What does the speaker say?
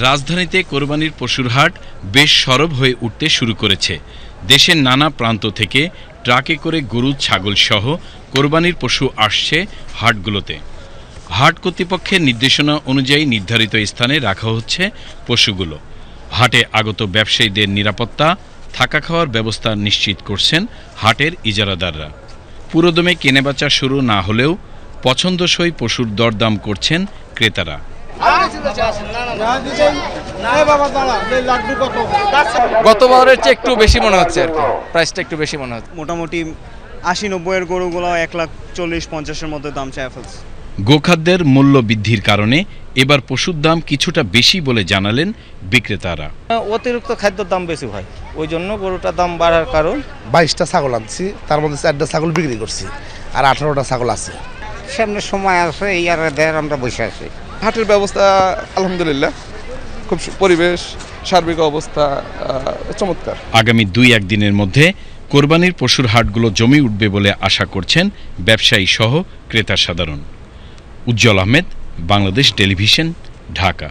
রাজধানীতে কোরবানির পশুর হাট বেশ সরব হয়ে উঠতে শুরু করেছে। দেশের নানা প্রান্ত থেকে ট্রাকে করে গরু ছাগল সহ কোরবানির পশু আসছে হাটগুলোতে। হাট কর্তৃপক্ষের নির্দেশনা অনুযায়ী নির্ধারিত স্থানে রাখা হচ্ছে পশুগুলো। হাটে আগত ব্যবসায়ীদের নিরাপত্তা, থাকা খাওয়ার ব্যবস্থা নিশ্চিত করছেন হাটের ইজারাদাররা। পুরোদমে কেনাবেচা শুরু না হলেও পছন্দসই পশুর দরদাম করছেন ক্রেতারা। গতবারের চেয়ে একটু বেশি মনে হচ্ছে আর কি, প্রাইসটা একটু বেশি মনে হচ্ছে। মোটামুটি 80-90 এর গরুগুলো 1,40,50-এর মধ্যে দাম চায় ফেলছে। গোখাদ্যের মূল্য বৃদ্ধির কারণে এবার পশুর দাম কিছুটা বেশি বলে জানালেন বিক্রেতারা। অতিরিক্ত খাদ্যের দাম বেশি হয়, ওই জন্য গরুটার দাম বাড়ার কারণ। 22টা ছাগল আনছি, তার মধ্যে 4টা ছাগল বিক্রি করছি, আর 18টা ছাগল আছে। সামনে সময় আছে, এই আর দেড় আমরা বসে আছি। হাটের ব্যবস্থা আলহামদুলিল্লাহ খুব পরিবেশ সার্বিক অবস্থা চমৎকার। আগামী 2-1 দিনের মধ্যে কোরবানির পশুর হাটগুলো জমে উঠবে বলে আশা করছেন ব্যবসায়ী সহ ক্রেতা সাধারণ। উজ্জ্বল আহমেদ, বাংলাদেশ টেলিভিশন, ঢাকা।